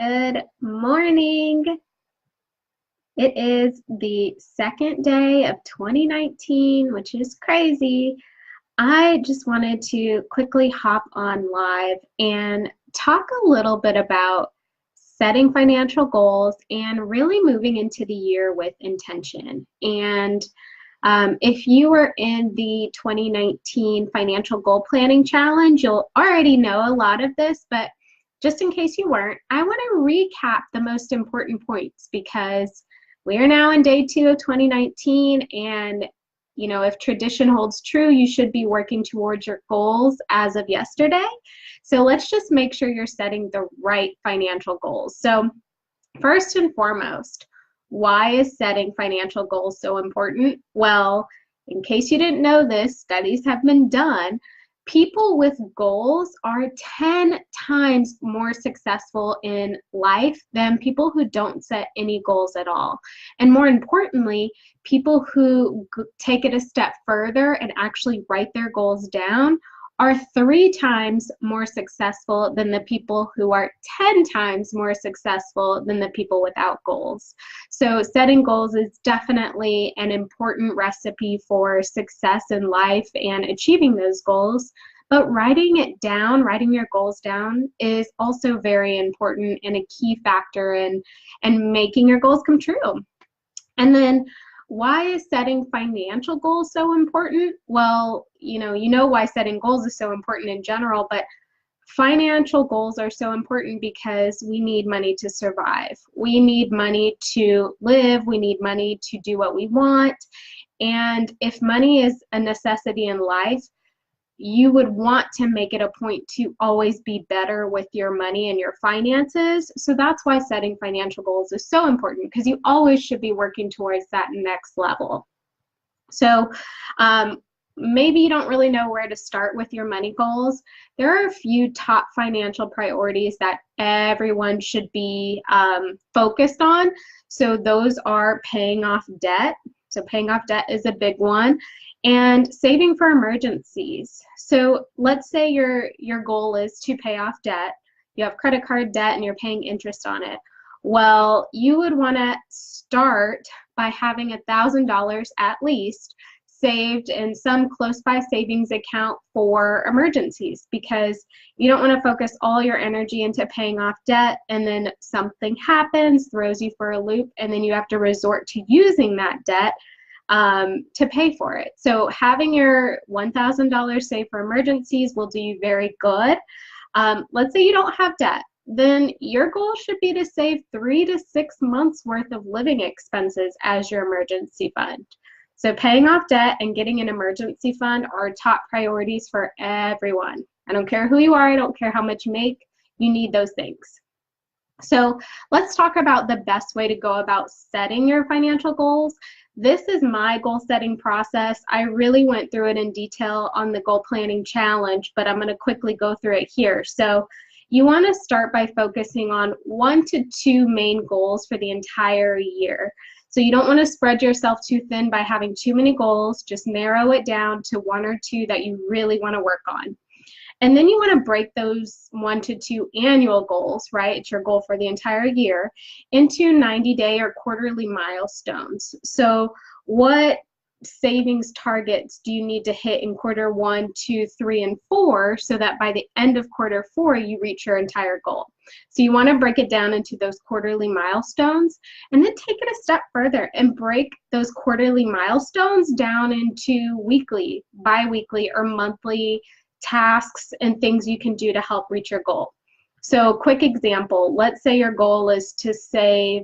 Good morning. It is the second day of 2019, which is crazy. I just wanted to quickly hop on live and talk a little bit about setting financial goals and really moving into the year with intention. And if you were in the 2019 Financial Goal Planning Challenge, you'll already know a lot of this, but just in case you weren't, I want to recap the most important points because we are now in day 2 of 2019, and if tradition holds true, you should be working towards your goals as of yesterday. So let's just make sure you're setting the right financial goals. So first and foremost, why is setting financial goals so important? Well, in case you didn't know this, studies have been done. People with goals are 10 times more successful in life than people who don't set any goals at all. And more importantly, people who take it a step further and actually write their goals down are 3 times more successful than the people who are 10 times more successful than the people without goals. So setting goals is definitely an important recipe for success in life and achieving those goals. But writing it down, writing your goals down, is also very important and a key factor in making your goals come true. And then why is setting financial goals so important? Well, you know why setting goals is so important in general, but financial goals are so important because we need money to survive. We need money to live. We need money to do what we want. And if money is a necessity in life, you would want to make it a point to always be better with your money and your finances. So that's why setting financial goals is so important, because you always should be working towards that next level. So maybe you don't really know where to start with your money goals. There are a few top financial priorities that everyone should be focused on. So those are paying off debt. So paying off debt is a big one. And saving for emergencies. So let's say your goal is to pay off debt. You have credit card debt and you're paying interest on it. Well, you would want to start by having $1,000 at least saved in some close by savings account for emergencies, because you don't want to focus all your energy into paying off debt and then something happens, throws you for a loop, and then you have to resort to using that debt to pay for it. So having your $1,000 saved for emergencies will do you very good. Let's say you don't have debt. Then your goal should be to save 3 to 6 months worth of living expenses as your emergency fund. So paying off debt and getting an emergency fund are top priorities for everyone. I don't care who you are. I don't care how much you make. You need those things. So let's talk about the best way to go about setting your financial goals. This is my goal setting process. I really went through it in detail on the goal planning challenge, but I'm going to quickly go through it here. So you want to start by focusing on 1 to 2 main goals for the entire year. So you don't want to spread yourself too thin by having too many goals. Just narrow it down to 1 or 2 that you really want to work on. And then you want to break those 1 to 2 annual goals, right? It's your goal for the entire year, into 90-day or quarterly milestones. So what savings targets do you need to hit in quarter 1, 2, 3, and 4 so that by the end of quarter 4 you reach your entire goal? So you want to break it down into those quarterly milestones, and then take it a step further and break those quarterly milestones down into weekly, bi-weekly, or monthly tasks and things you can do to help reach your goal. So quick example, let's say your goal is to save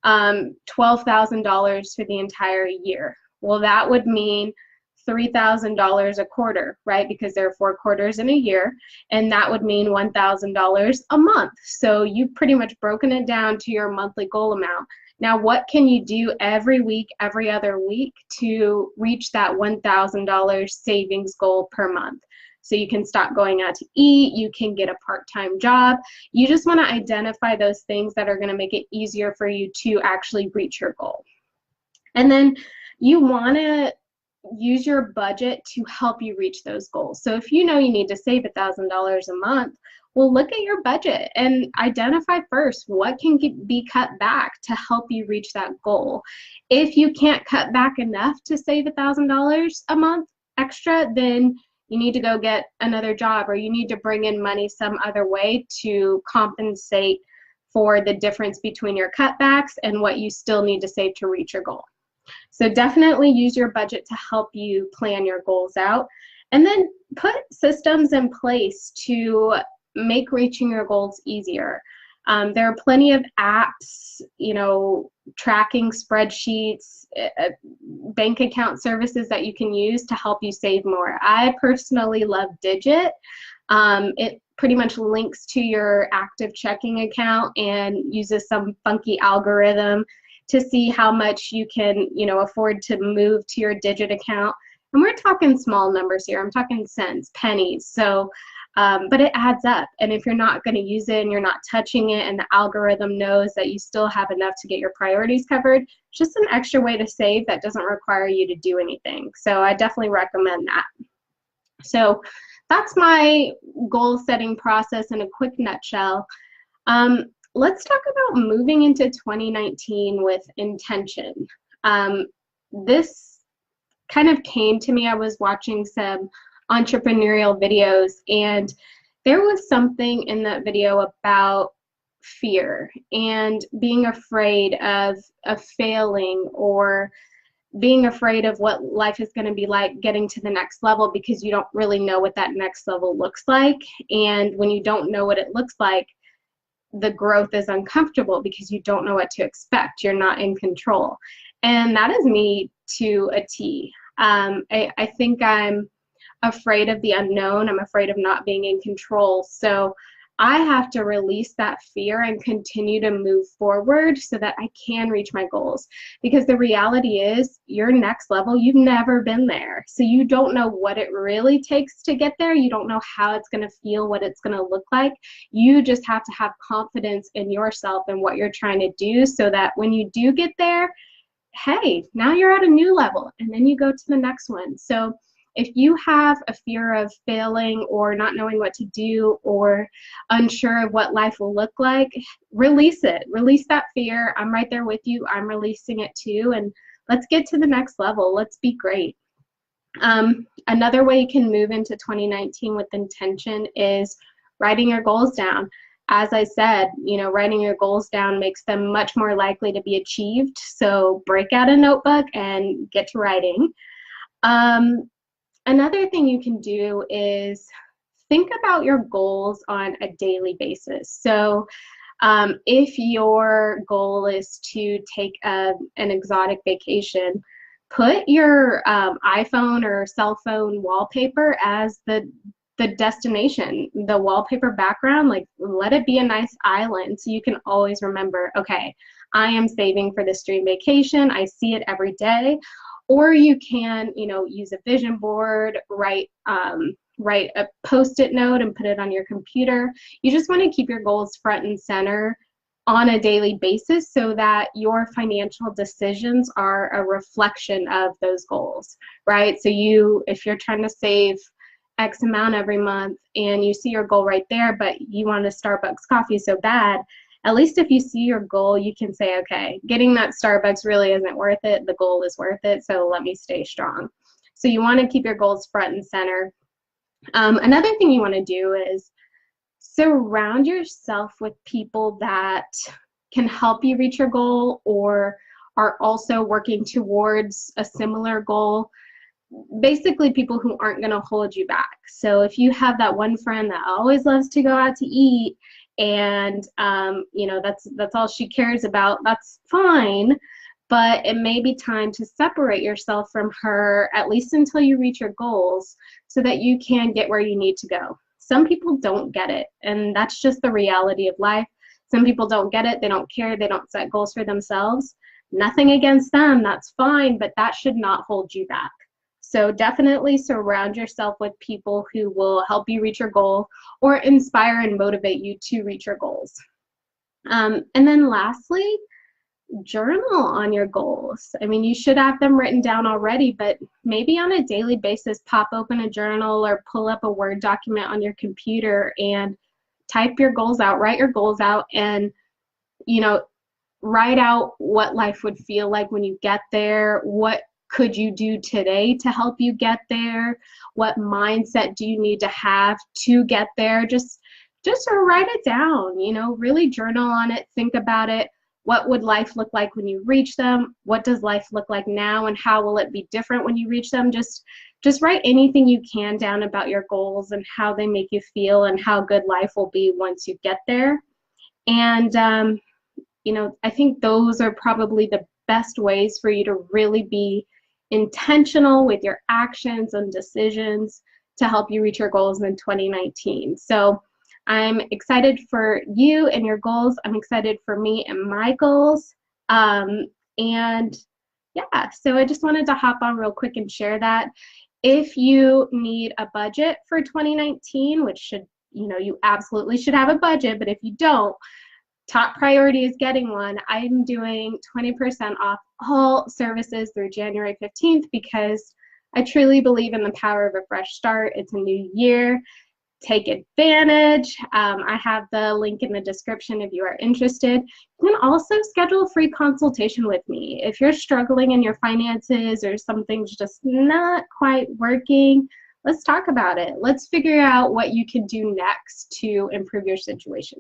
$12,000 for the entire year. Well, that would mean $3,000 a quarter, right? Because there are 4 quarters in a year, and that would mean $1,000 a month. So you've pretty much broken it down to your monthly goal amount. Now, what can you do every week, every other week to reach that $1,000 savings goal per month? So you can stop going out to eat, you can get a part-time job. You just want to identify those things that are going to make it easier for you to actually reach your goal. And then you want to use your budget to help you reach those goals. So if you know you need to save $1,000 a month, Well, look at your budget and identify first what can be cut back to help you reach that goal. If you can't cut back enough to save $1,000 a month extra, then you need to go get another job, or you need to bring in money some other way to compensate for the difference between your cutbacks and what you still need to save to reach your goal. So definitely use your budget to help you plan your goals out, and then put systems in place to make reaching your goals easier. There are plenty of apps, tracking spreadsheets, bank account services that you can use to help you save more. I personally love Digit. It pretty much links to your active checking account and uses some funky algorithm to see how much you can, afford to move to your Digit account. And we're talking small numbers here. I'm talking cents, pennies. So, but it adds up. And if you're not going to use it and you're not touching it, and the algorithm knows that you still have enough to get your priorities covered, just an extra way to save that doesn't require you to do anything. So I definitely recommend that. So that's my goal setting process in a quick nutshell. Let's talk about moving into 2019 with intention. This kind of came to me. I was watching some entrepreneurial videos, and there was something in that video about fear and being afraid of failing, or being afraid of what life is going to be like getting to the next level, because you don't really know what that next level looks like. And when you don't know what it looks like, the growth is uncomfortable because you don't know what to expect. You're not in control. And that is me to a T. I think I'm afraid of the unknown. I'm afraid of not being in control. So I have to release that fear and continue to move forward so that I can reach my goals. Because the reality is, your next level, you've never been there. So you don't know what it really takes to get there. You don't know how it's going to feel, what it's going to look like. You just have to have confidence in yourself and what you're trying to do, so that when you do get there, hey, now you're at a new level, and then you go to the next one. So if you have a fear of failing, or not knowing what to do, or unsure of what life will look like, release it. Release that fear. I'm right there with you. I'm releasing it too. And let's get to the next level. Let's be great. Another way you can move into 2019 with intention is writing your goals down. As I said, writing your goals down makes them much more likely to be achieved. So break out a notebook and get to writing. Another thing you can do is think about your goals on a daily basis. So if your goal is to take an exotic vacation, put your iPhone or cell phone wallpaper as the destination, the wallpaper background. Like, let it be a nice island, so you can always remember, okay, I am saving for this dream vacation. I see it every day. Or you can, use a vision board, write a Post-it note and put it on your computer. You just want to keep your goals front and center on a daily basis, so that your financial decisions are a reflection of those goals, right? So if you're trying to save X amount every month and you see your goal right there, but you want a Starbucks coffee so bad, at least if you see your goal, you can say, okay, getting that Starbucks really isn't worth it. The goal is worth it, so let me stay strong. So you want to keep your goals front and center. Another thing you want to do is surround yourself with people that can help you reach your goal, or are also working towards a similar goal. Basically, people who aren't going to hold you back. So if you have that one friend that always loves to go out to eat, and that's all she cares about, that's fine, but it may be time to separate yourself from her, at least until you reach your goals, so that you can get where you need to go. Some people don't get it, and that's just the reality of life. Some people don't get it, they don't care, they don't set goals for themselves. Nothing against them, that's fine, but that should not hold you back. So definitely surround yourself with people who will help you reach your goal, or inspire and motivate you to reach your goals. And then lastly, journal on your goals. I mean, you should have them written down already, but maybe on a daily basis, pop open a journal or pull up a Word document on your computer and type your goals out, write your goals out, and, you know, write out what life would feel like when you get there. What could you do today to help you get there? What mindset do you need to have to get there? Just write it down, you know, really journal on it, think about it. What would life look like when you reach them? What does life look like now, and how will it be different when you reach them? Just write anything you can down about your goals and how they make you feel and how good life will be once you get there. And you know, I think those are probably the best ways for you to really be intentional with your actions and decisions to help you reach your goals in 2019. So I'm excited for you and your goals. I'm excited for me and my goals. And yeah, so I just wanted to hop on real quick and share that. If you need a budget for 2019, which should, you know, you absolutely should have a budget, but if you don't, top priority is getting one. I'm doing 20% off all services through January 15th because I truly believe in the power of a fresh start. It's a new year. Take advantage. I have the link in the description if you are interested. You can also schedule a free consultation with me. If you're struggling in your finances or something's just not quite working, let's talk about it. Let's figure out what you can do next to improve your situation.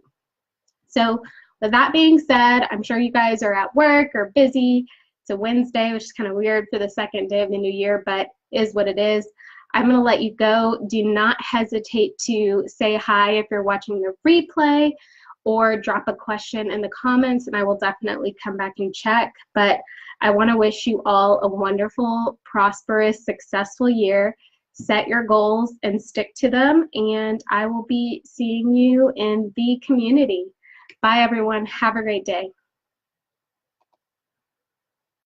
So with that being said, I'm sure you guys are at work or busy. It's a Wednesday, which is kind of weird for the second day of the new year, but is what it is. I'm going to let you go. Do not hesitate to say hi if you're watching the replay, or drop a question in the comments, and I will definitely come back and check. But I want to wish you all a wonderful, prosperous, successful year. Set your goals and stick to them, and I will be seeing you in the community. Bye, everyone. Have a great day.